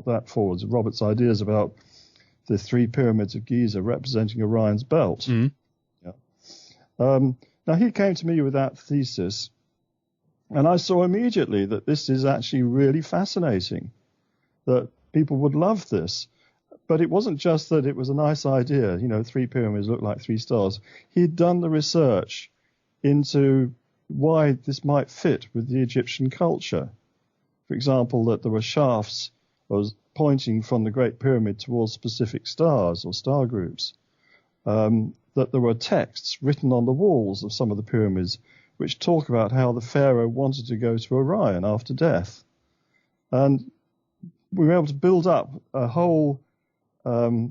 brought that forward. Robert's ideas about the 3 pyramids of Giza representing Orion's belt. Mm. Yeah. Now, he came to me with that thesis, and I saw immediately that this is actually really fascinating, that people would love this. But it wasn't just that it was a nice idea, 3 pyramids look like 3 stars. He'd done the research into why this might fit with the Egyptian culture. For example, that there were shafts pointing from the Great Pyramid towards specific stars or star groups. That there were texts written on the walls of some of the pyramids which talk about how the pharaoh wanted to go to Orion after death. And we were able to build up a whole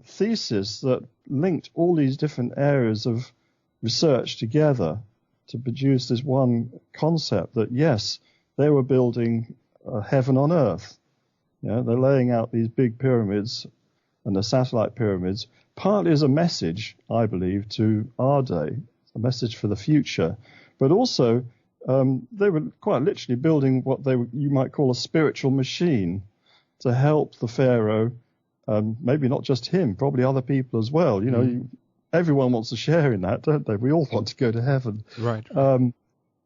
thesis that linked all these different areas of research together to produce this one concept that, yes, they were building heaven on earth. They're laying out these big pyramids and the satellite pyramids, partly as a message, I believe, to our day, a message for the future. But also, they were quite literally building what you might call a spiritual machine to help the pharaoh, maybe not just him, probably other people as well. Everyone wants to share in that, don't they? We all want to go to heaven. Right.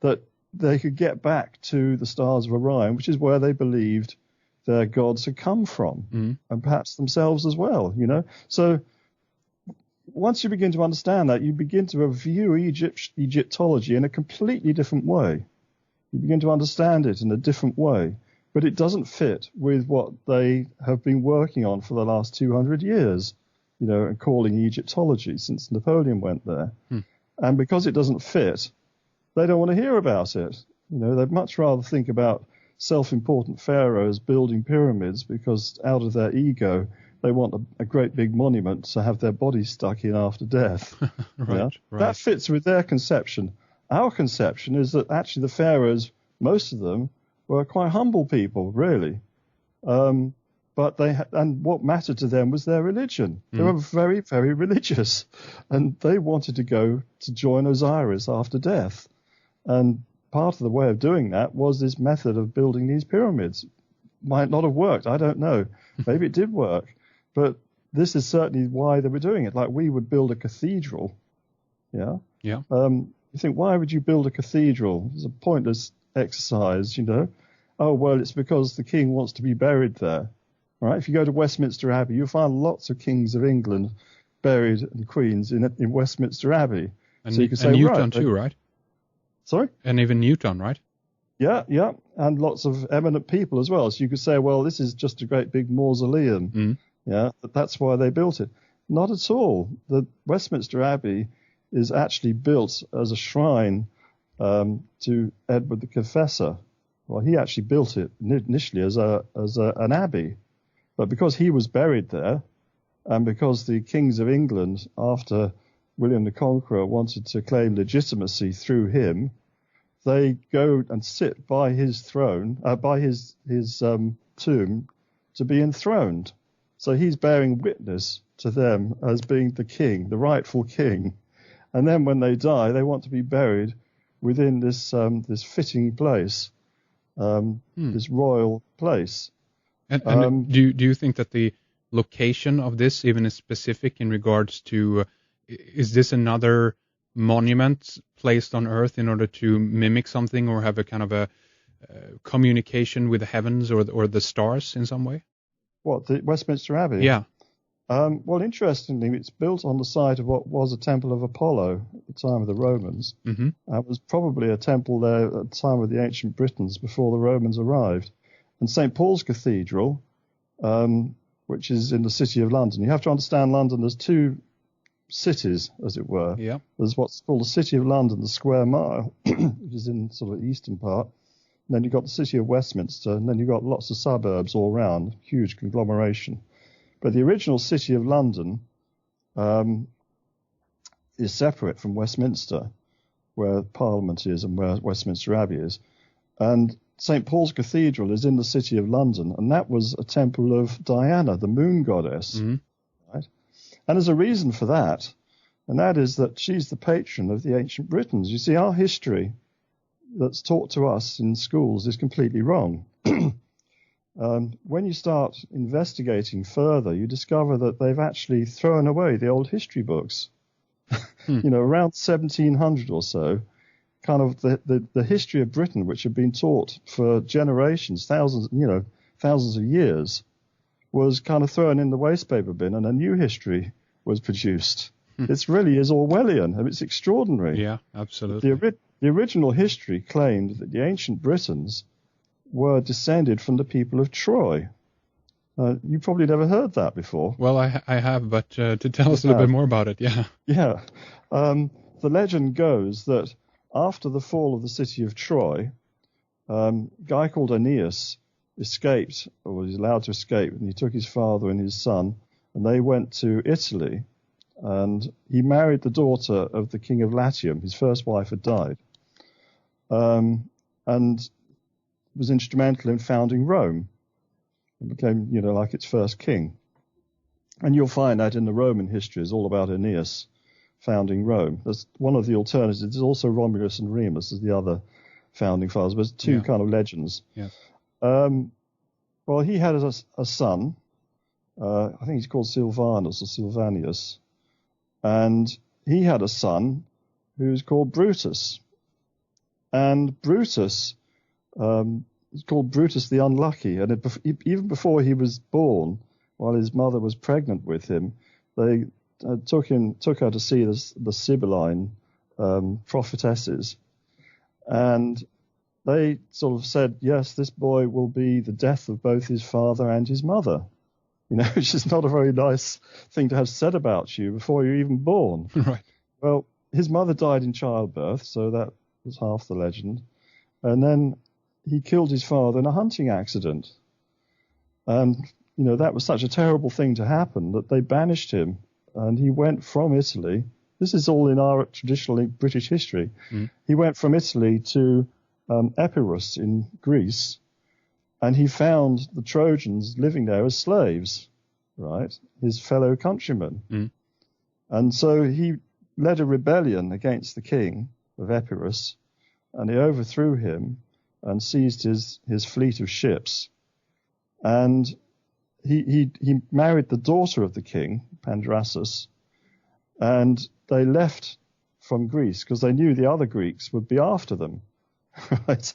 That they could get back to the stars of Orion, which is where they believed their gods had come from, and perhaps themselves as well, So once you begin to understand that, you begin to view Egyptology in a completely different way. You begin to understand it in a different way. But it doesn't fit with what they have been working on for the last 200 years, and calling Egyptology since Napoleon went there. And because it doesn't fit, they don't want to hear about it. They'd much rather think about self-important pharaohs building pyramids because out of their ego, they want a great big monument to have their bodies stuck in after death. Right. That fits with their conception. Our conception is that actually the pharaohs, most of them, were quite humble people, really. But and what mattered to them was their religion. They were very, very religious. And they wanted to go to join Osiris after death. And part of the way of doing that was this method of building these pyramids. Might not have worked, I don't know. Maybe it did work. But this is certainly why they were doing it. Like we would build a cathedral. Yeah. You think, why would you build a cathedral? It's a pointless exercise, Oh, well, it's because the king wants to be buried there. All right. If you go to Westminster Abbey, you'll find lots of kings of England buried and queens in Westminster Abbey. And, so you could say, and Newton too, right? Sorry? And even Newton, right? Yeah. And lots of eminent people as well. So you could say, well, this is just a great big mausoleum. Yeah, that's why they built it. Not at all. The Westminster Abbey is actually built as a shrine to Edward the Confessor. Well, he actually built it initially as an abbey, but because he was buried there, and because the kings of England, after William the Conqueror, wanted to claim legitimacy through him, they go and sit by his throne, by his tomb, to be enthroned. So he's bearing witness to them as being the king, the rightful king. And then when they die, they want to be buried within this fitting place, this royal place. And do you think that the location of this even is specific in regards to, is this another monument placed on Earth in order to mimic something or have a kind of a communication with the heavens or the stars in some way? What, the Westminster Abbey? Yeah. Well, interestingly, it's built on the site of what was a temple of Apollo at the time of the Romans. It was probably a temple there at the time of the ancient Britons before the Romans arrived. And St. Paul's Cathedral, which is in the city of London. You have to understand London, there's 2 cities, as it were. Yeah. There's what's called the City of London, the Square Mile, which is in sort of the eastern part. And then you've got the city of Westminster, and then you've got lots of suburbs all around, huge conglomeration. But the original city of London is separate from Westminster, where Parliament is and where Westminster Abbey is. And St. Paul's Cathedral is in the city of London, and that was a temple of Diana, the moon goddess. Right? And there's a reason for that, and that is that she's the patron of the ancient Britons. You see, our history that's taught to us in schools is completely wrong. when you start investigating further, you discover that they've actually thrown away the old history books. Around 1700 or so, kind of the history of Britain, which had been taught for generations, thousands of years, was kind of thrown in the wastepaper bin, and a new history was produced. It really is Orwellian. I mean, it's extraordinary. Yeah, absolutely. The original history claimed that the ancient Britons were descended from the people of Troy. You probably never heard that before. Well, I have, but to tell us a little bit more about it, yeah. Yeah. The legend goes that after the fall of the city of Troy, a guy called Aeneas escaped, or was allowed to escape, and he took his father and his son, and they went to Italy, and he married the daughter of the king of Latium. His first wife had died, and was instrumental in founding Rome. It became, like its first king. And you'll find that in the Roman history is all about Aeneas founding Rome. That's one of the alternatives. There's also Romulus and Remus as the other founding fathers, but two kind of legends. Yeah. Well, he had a son. I think he's called Silvanus or Silvanus. And he had a son who's called Brutus. And Brutus is called Brutus the Unlucky. And even before he was born, while his mother was pregnant with him, they took her to see the Sibylline prophetesses. And they sort of said, yes, this boy will be the death of both his father and his mother. Which is not a very nice thing to have said about you before you're even born. Right. Well, his mother died in childbirth, so that was half the legend. And then he killed his father in a hunting accident. And, that was such a terrible thing to happen that they banished him. And he went from Italy. This is all in our traditional British history. He went from Italy to Epirus in Greece. And he found the Trojans living there as slaves, right? His fellow countrymen. And so he led a rebellion against the king of Epirus, and he overthrew him and seized his fleet of ships. And he married the daughter of the king, Pandrasus, and they left from Greece because they knew the other Greeks would be after them. Right,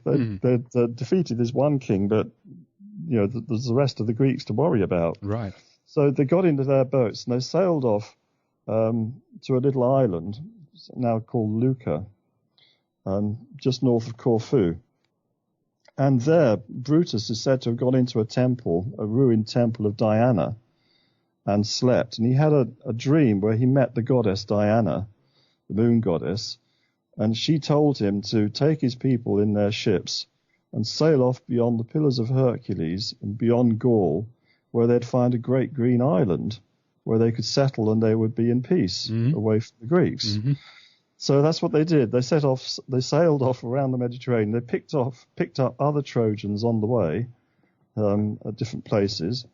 they defeated this one king, but there's the rest of the Greeks to worry about. Right. So they got into their boats and they sailed off to a little island now called Leuca, just north of Corfu. And there, Brutus is said to have gone into a ruined temple of Diana, and slept. And he had a dream where he met the goddess Diana, the moon goddess. And she told him to take his people in their ships and sail off beyond the Pillars of Hercules and beyond Gaul, where they'd find a great green island where they could settle and they would be in peace away from the Greeks. So that's what they did. They sailed off around the Mediterranean. They picked up other Trojans on the way at different places,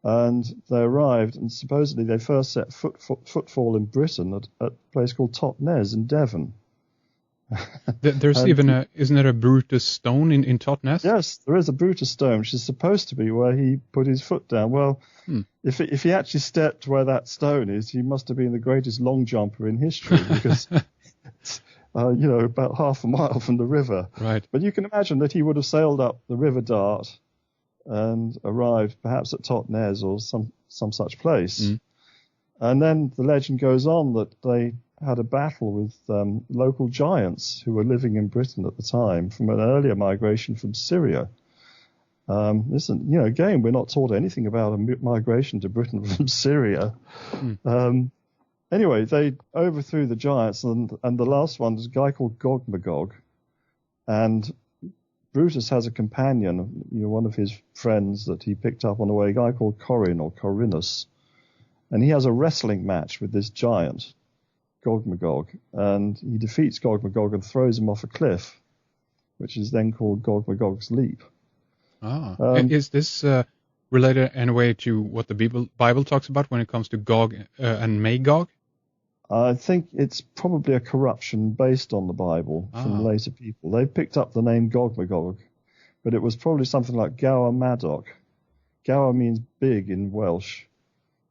and they arrived. And supposedly they first set footfall in Britain at a place called Totnes in Devon. There's even isn't there a Brutus stone in Totnes? Yes, there is a Brutus stone, which is supposed to be where he put his foot down. Well, if he actually stepped where that stone is, he must have been the greatest long jumper in history because it's, about half a mile from the river. Right. But you can imagine that he would have sailed up the River Dart and arrived perhaps at Totnes or some such place. And then the legend goes on that they had a battle with local giants who were living in Britain at the time from an earlier migration from Syria. Again, we're not taught anything about a migration to Britain from Syria. Anyway, they overthrew the giants, and the last one was a guy called Gog Magog. And Brutus has a companion, one of his friends that he picked up on the way, a guy called Corin or Corinus. And he has a wrestling match with this giant, Gog Magog, and he defeats Gog Magog and throws him off a cliff, which is then called Gog Magog's Leap. And is this related in a way to what the Bible talks about when it comes to Gog and Magog? I think it's probably a corruption based on the Bible from later people. They picked up the name Gog Magog, but it was probably something like Gower Madoc. Gower means big in Welsh.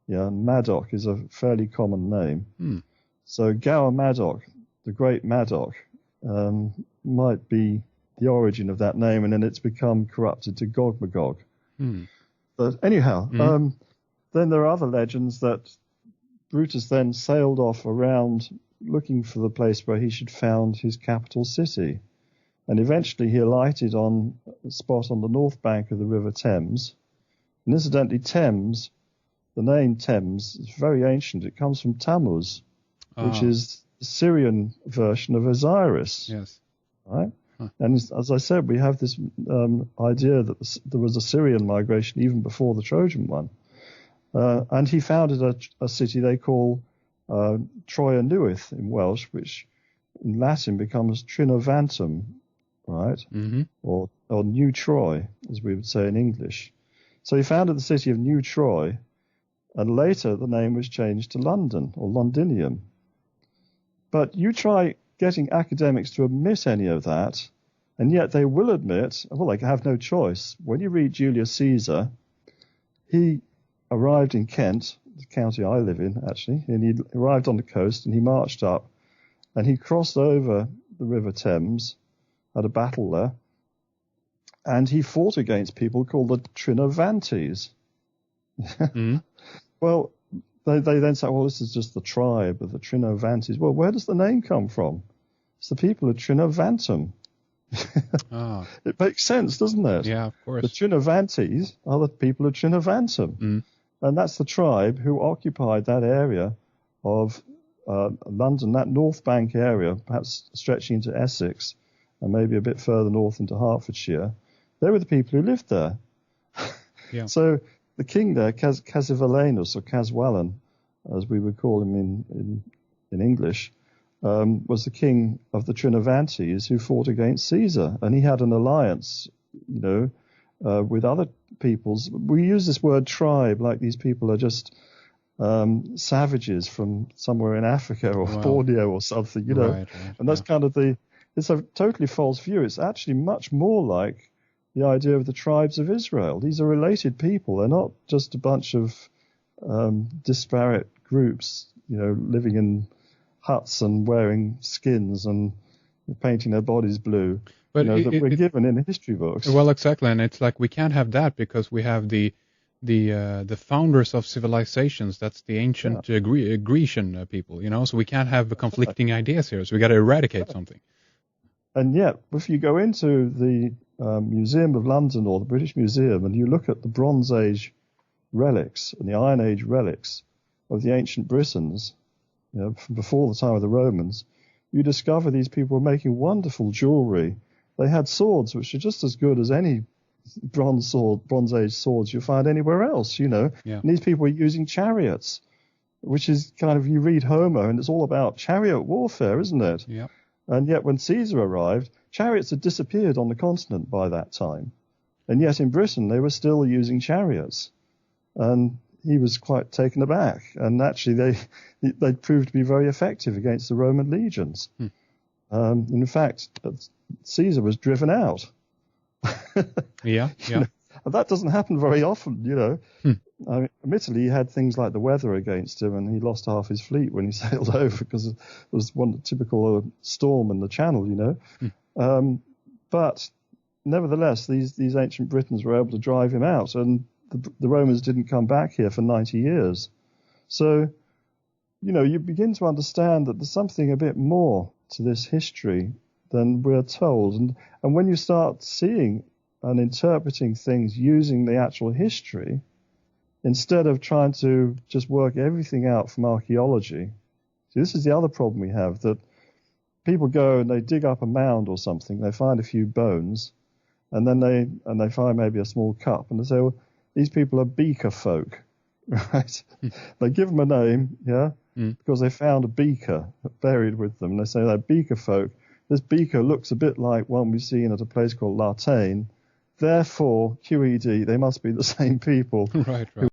Yeah, and Madoc is a fairly common name. So Gower Madoc, the Great Madoc, might be the origin of that name, and then it's become corrupted to Gog Magog. But anyhow, then there are other legends that Brutus then sailed off around looking for the place where he should found his capital city. And eventually he alighted on a spot on the north bank of the River Thames. And incidentally, Thames, the name Thames, is very ancient. It comes from Tammuz, which is the Syrian version of Osiris. Yes. Right? And as I said, we have this idea that there was a Syrian migration even before the Trojan one. And he founded a city they call Troia Nuith in Welsh, which in Latin becomes Trinovantum, right? Or New Troy, as we would say in English. So he founded the city of New Troy, and later the name was changed to London, or Londinium. But you try getting academics to admit any of that, and yet they will admit, well, they have no choice. When you read Julius Caesar, he arrived in Kent, the county I live in, actually, and he arrived on the coast, and he marched up, and he crossed over the River Thames, had a battle there, and he fought against people called the Trinovantes. Well, they then say, well, this is just the tribe of the Trinovantes. Well, where does the name come from? It's the people of Trinovantum. It makes sense, doesn't it? Yeah, of course. The Trinovantes are the people of Trinovantum. And that's the tribe who occupied that area of London, that North Bank area, perhaps stretching into Essex and maybe a bit further north into Hertfordshire. They were the people who lived there. So the king there, Cassivellaunus, or Caswallon, as we would call him in English, was the king of the Trinovantes who fought against Caesar. And he had an alliance, with other peoples. We use this word tribe like these people are just savages from somewhere in Africa or Borneo or something, Right, and that's kind of it's a totally false view. It's actually much more like the idea of the tribes of Israel. These are related people. They're not just a bunch of disparate groups, living in huts and wearing skins and painting their bodies blue. But that we're given in history books. Well, exactly, and it's like we can't have that because we have the founders of civilizations. That's the ancient Grecian people, So we can't have conflicting ideas here. So we got to eradicate something. And yet, if you go into the Museum of London or the British Museum and you look at the Bronze Age relics and the Iron Age relics of the ancient Britons, from before the time of the Romans, you discover these people were making wonderful jewelry. They had swords which are just as good as any Bronze Age swords you find anywhere else, And these people were using chariots, which is kind of, you read Homer and it's all about chariot warfare, isn't it? Yeah. And yet when Caesar arrived, chariots had disappeared on the continent by that time. And yet in Britain they were still using chariots. And he was quite taken aback. And actually they proved to be very effective against the Roman legions. In fact, Caesar was driven out. And that doesn't happen very often, I mean, admittedly, he had things like the weather against him, and he lost half his fleet when he sailed over because it was one typical storm in the channel, But nevertheless, these ancient Britons were able to drive him out, and the Romans didn't come back here for 90 years. So, you begin to understand that there's something a bit more to this history than we're told. And when you start seeing and interpreting things using the actual history, instead of trying to just work everything out from archaeology. See, this is the other problem we have, that people go and they dig up a mound or something, they find a few bones, and then they find maybe a small cup, and they say, well, these people are beaker folk, right? They give them a name, because they found a beaker buried with them, and they say they're beaker folk. This beaker looks a bit like one we've seen at a place called Lartane. Therefore, QED, they must be the same people. Right.